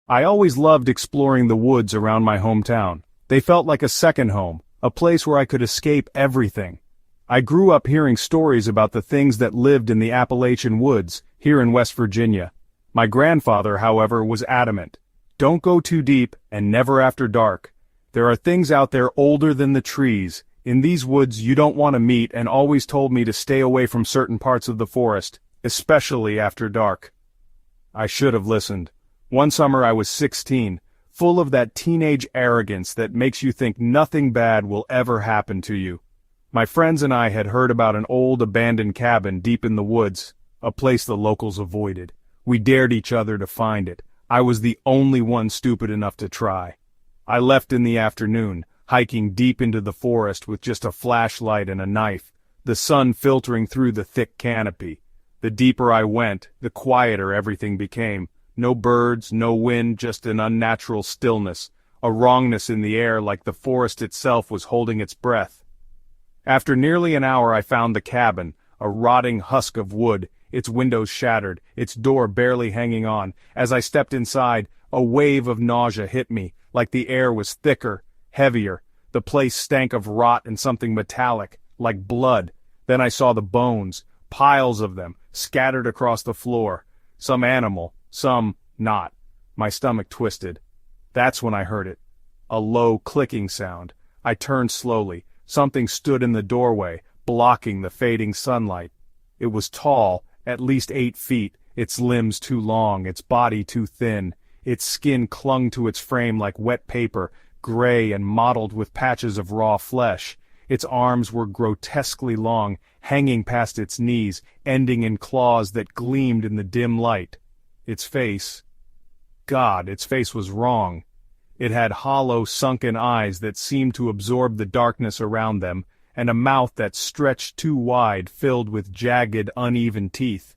I always loved exploring the woods around my hometown. They felt like a second home, a place where I could escape everything. I grew up hearing stories about the things that lived in the Appalachian woods, here in West Virginia. My grandfather, however, was adamant. Don't go too deep, and never after dark. There are things out there older than the trees. In these woods you don't want to meet, and always told me to stay away from certain parts of the forest, especially after dark. I should have listened. One summer I was 16, full of that teenage arrogance that makes you think nothing bad will ever happen to you. My friends and I had heard about an old abandoned cabin deep in the woods, a place the locals avoided. We dared each other to find it. I was the only one stupid enough to try. I left in the afternoon, hiking deep into the forest with just a flashlight and a knife, the sun filtering through the thick canopy. The deeper I went, the quieter everything became. No birds, no wind, just an unnatural stillness, a wrongness in the air like the forest itself was holding its breath. After nearly an hour I found the cabin, a rotting husk of wood, its windows shattered, its door barely hanging on. As I stepped inside, a wave of nausea hit me, like the air was thicker, heavier. The place stank of rot and something metallic, like blood. Then I saw the bones, piles of them, scattered across the floor. Some animal, some not. My stomach twisted. That's when I heard it. A low clicking sound. I turned slowly. Something stood in the doorway, blocking the fading sunlight. It was tall, at least 8 feet, its limbs too long, its body too thin. Its skin clung to its frame like wet paper, gray and mottled with patches of raw flesh. Its arms were grotesquely long, hanging past its knees, ending in claws that gleamed in the dim light. Its face... God, its face was wrong. It had hollow, sunken eyes that seemed to absorb the darkness around them, and a mouth that stretched too wide, filled with jagged, uneven teeth.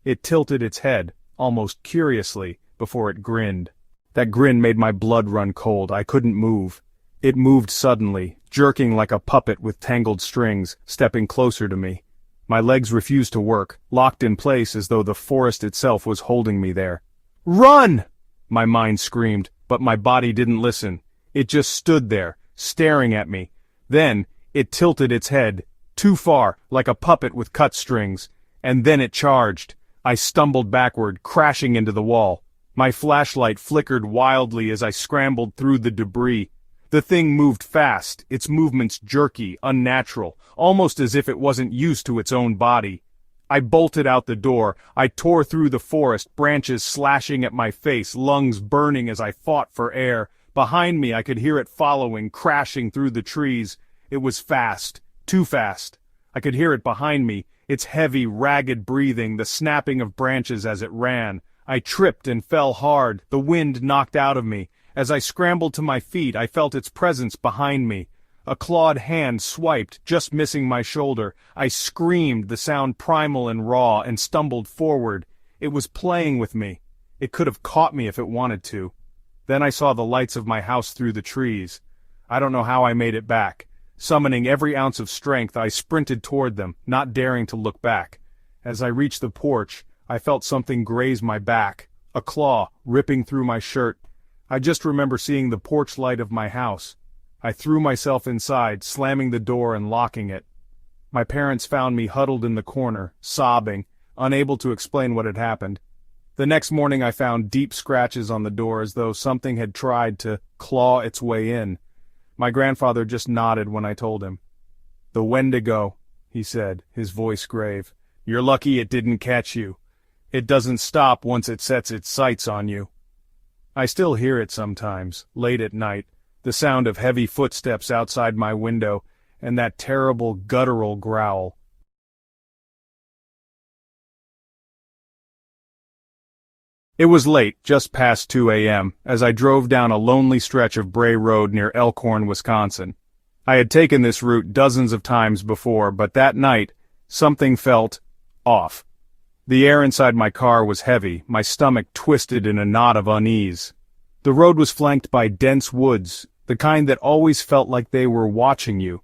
It tilted its head, almost curiously, before it grinned. That grin made my blood run cold. I couldn't move. It moved suddenly, jerking like a puppet with tangled strings, stepping closer to me. My legs refused to work, locked in place as though the forest itself was holding me there. "Run!" my mind screamed, but my body didn't listen. It just stood there, staring at me. Then, it tilted its head, too far, like a puppet with cut strings, and then it charged. I stumbled backward, crashing into the wall. My flashlight flickered wildly as I scrambled through the debris. The thing moved fast, its movements jerky, unnatural, almost as if it wasn't used to its own body. I bolted out the door. I tore through the forest, branches slashing at my face, lungs burning as I fought for air. Behind me I could hear it following, crashing through the trees. It was fast, too fast. I could hear it behind me, its heavy, ragged breathing, the snapping of branches as it ran. I tripped and fell hard, the wind knocked out of me. As I scrambled to my feet, I felt its presence behind me. A clawed hand swiped, just missing my shoulder. I screamed, the sound primal and raw, and stumbled forward. It was playing with me. It could have caught me if it wanted to. Then I saw the lights of my house through the trees. I don't know how I made it back. Summoning every ounce of strength, I sprinted toward them, not daring to look back. As I reached the porch, I felt something graze my back, a claw ripping through my shirt. I just remember seeing the porch light of my house. I threw myself inside, slamming the door and locking it. My parents found me huddled in the corner, sobbing, unable to explain what had happened. The next morning I found deep scratches on the door as though something had tried to claw its way in. My grandfather just nodded when I told him. "The Wendigo," he said, his voice grave. "You're lucky it didn't catch you. It doesn't stop once it sets its sights on you." I still hear it sometimes, late at night, the sound of heavy footsteps outside my window, and that terrible guttural growl. It was late, just past 2 a.m., as I drove down a lonely stretch of Bray Road near Elkhorn, Wisconsin. I had taken this route dozens of times before, but that night, something felt off. The air inside my car was heavy, my stomach twisted in a knot of unease. The road was flanked by dense woods, the kind that always felt like they were watching you.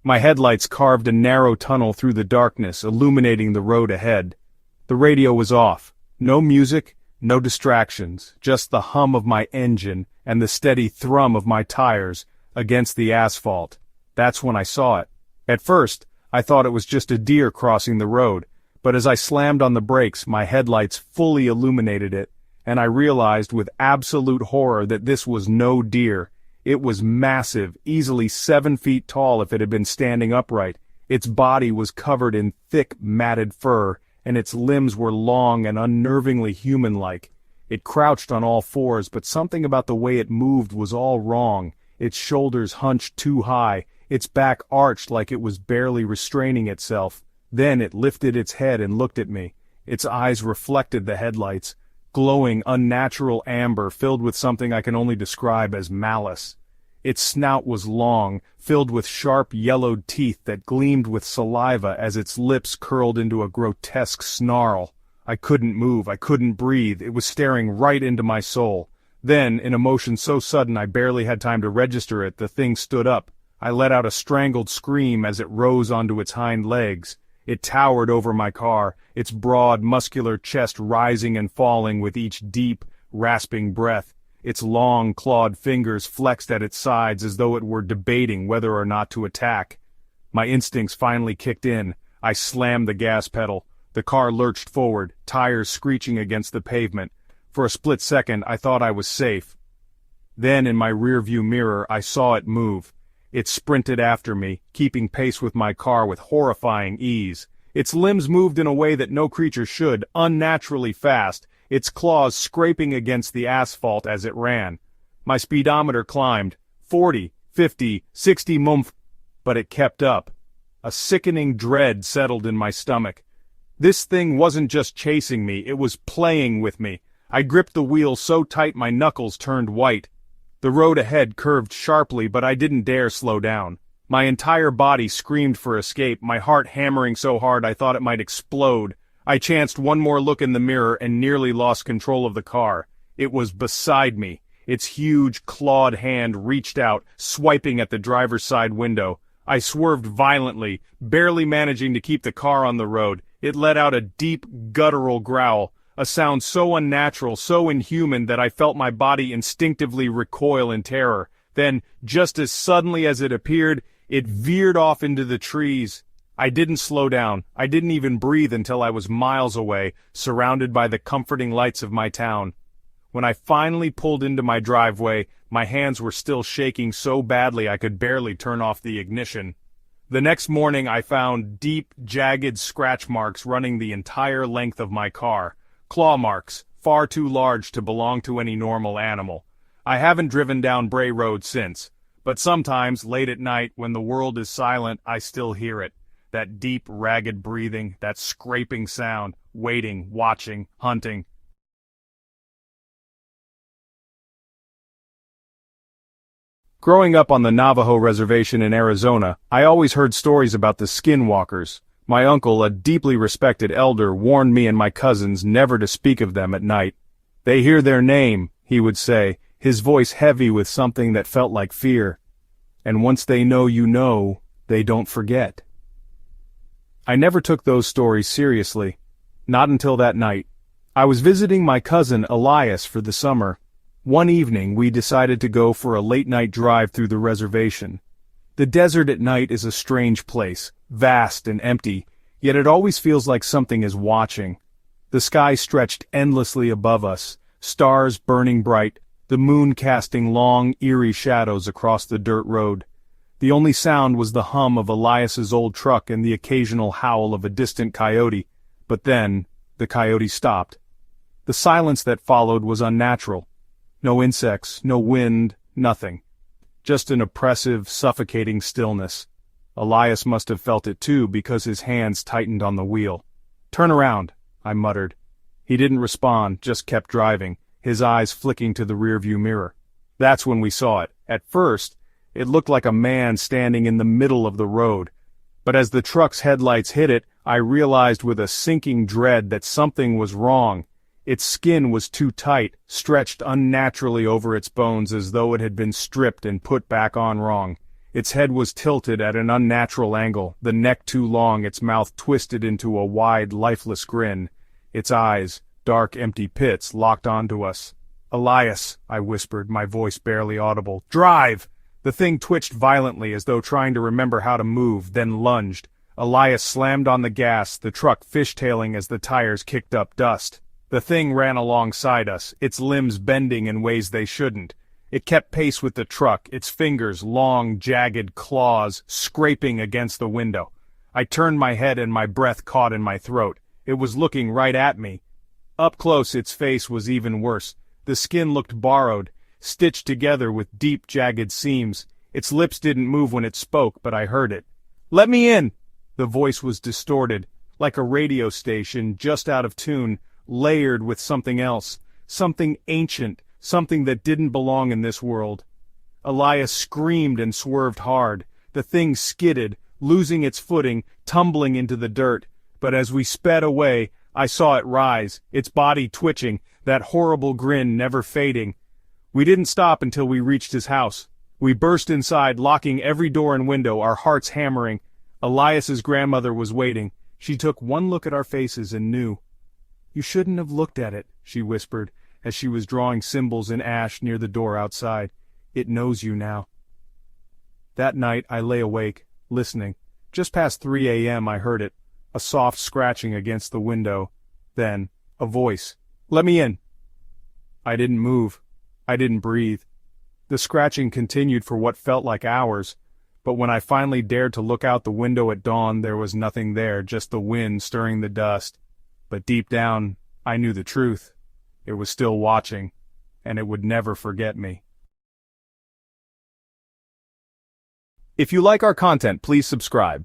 My headlights carved a narrow tunnel through the darkness, illuminating the road ahead. The radio was off. No music, No distractions, just the hum of my engine and the steady thrum of my tires against the asphalt. That's when I saw it. At first, I thought it was just a deer crossing the road, but as I slammed on the brakes, my headlights fully illuminated it, and I realized with absolute horror that this was no deer. It was massive, easily 7 feet tall if it had been standing upright. Its body was covered in thick, matted fur, and its limbs were long and unnervingly human-like. It crouched on all fours, but something about the way it moved was all wrong. Its shoulders hunched too high, its back arched like it was barely restraining itself. Then it lifted its head and looked at me. Its eyes reflected the headlights, glowing unnatural amber filled with something I can only describe as malice. Its snout was long, filled with sharp yellowed teeth that gleamed with saliva as its lips curled into a grotesque snarl. I couldn't move, I couldn't breathe, it was staring right into my soul. Then, in a motion so sudden I barely had time to register it, the thing stood up. I let out a strangled scream as it rose onto its hind legs. It towered over my car, its broad, muscular chest rising and falling with each deep, rasping breath. Its long, clawed fingers flexed at its sides as though it were debating whether or not to attack. My instincts finally kicked in. I slammed the gas pedal. The car lurched forward, tires screeching against the pavement. For a split second, I thought I was safe. Then, in my rearview mirror, I saw it move. It sprinted after me, keeping pace with my car with horrifying ease. Its limbs moved in a way that no creature should, unnaturally fast, its claws scraping against the asphalt as it ran. My speedometer climbed, 40, 50, 60 mph, but it kept up. A sickening dread settled in my stomach. This thing wasn't just chasing me, it was playing with me. I gripped the wheel so tight my knuckles turned white. The road ahead curved sharply, but I didn't dare slow down. My entire body screamed for escape, my heart hammering so hard I thought it might explode. I chanced one more look in the mirror and nearly lost control of the car. It was beside me. Its huge, clawed hand reached out, swiping at the driver's side window. I swerved violently, barely managing to keep the car on the road. It let out a deep, guttural growl, a sound so unnatural, so inhuman that I felt my body instinctively recoil in terror. Then, just as suddenly as it appeared, it veered off into the trees. I didn't slow down. I didn't even breathe until I was miles away, surrounded by the comforting lights of my town. When I finally pulled into my driveway, my hands were still shaking so badly I could barely turn off the ignition. The next morning I found deep, jagged scratch marks running the entire length of my car. Claw marks, far too large to belong to any normal animal. I haven't driven down Bray Road since, but sometimes, late at night, when the world is silent, I still hear it. That deep, ragged breathing, that scraping sound, waiting, watching, hunting. Growing up on the Navajo Reservation in Arizona, I always heard stories about the skinwalkers. My uncle, a deeply respected elder, warned me and my cousins never to speak of them at night. "They hear their name," he would say, his voice heavy with something that felt like fear. "And once they know you know, they don't forget." I never took those stories seriously. Not until that night. I was visiting my cousin Elias for the summer. One evening we decided to go for a late-night drive through the reservation. The desert at night is a strange place, vast and empty, yet it always feels like something is watching. The sky stretched endlessly above us, stars burning bright, the moon casting long, eerie shadows across the dirt road. The only sound was the hum of Elias's old truck and the occasional howl of a distant coyote, but then the coyote stopped. The silence that followed was unnatural. No insects, no wind, nothing. Just an oppressive, suffocating stillness. Elias must have felt it too, because his hands tightened on the wheel. "Turn around," I muttered. He didn't respond, just kept driving, his eyes flicking to the rearview mirror. That's when we saw it. At first, it looked like a man standing in the middle of the road. But as the truck's headlights hit it, I realized with a sinking dread that something was wrong. Its skin was too tight, stretched unnaturally over its bones as though it had been stripped and put back on wrong. Its head was tilted at an unnatural angle, the neck too long, its mouth twisted into a wide, lifeless grin. Its eyes, dark, empty pits locked onto us. "Elias," I whispered, my voice barely audible. "Drive!" The thing twitched violently as though trying to remember how to move, then lunged. Elias slammed on the gas, the truck fishtailing as the tires kicked up dust. The thing ran alongside us, its limbs bending in ways they shouldn't. It kept pace with the truck, its fingers, long, jagged claws, scraping against the window. I turned my head and my breath caught in my throat. It was looking right at me. Up close, its face was even worse. The skin looked borrowed, stitched together with deep, jagged seams. Its lips didn't move when it spoke, but I heard it. "Let me in!" The voice was distorted, like a radio station just out of tune, layered with something else, something ancient, something that didn't belong in this world. Elias screamed and swerved hard. The thing skidded, losing its footing, tumbling into the dirt. But as we sped away, I saw it rise, its body twitching, that horrible grin never fading. We didn't stop until we reached his house. We burst inside, locking every door and window, our hearts hammering. Elias's grandmother was waiting. She took one look at our faces and knew. "You shouldn't have looked at it," she whispered, as she was drawing symbols in ash near the door outside. "It knows you now." That night I lay awake, listening. Just past 3 a.m. I heard it, a soft scratching against the window. Then, a voice. "Let me in." I didn't move. I didn't breathe. The scratching continued for what felt like hours, but when I finally dared to look out the window at dawn, there was nothing there, just the wind stirring the dust. But deep down, I knew the truth. It was still watching, and it would never forget me. If you like our content, please subscribe.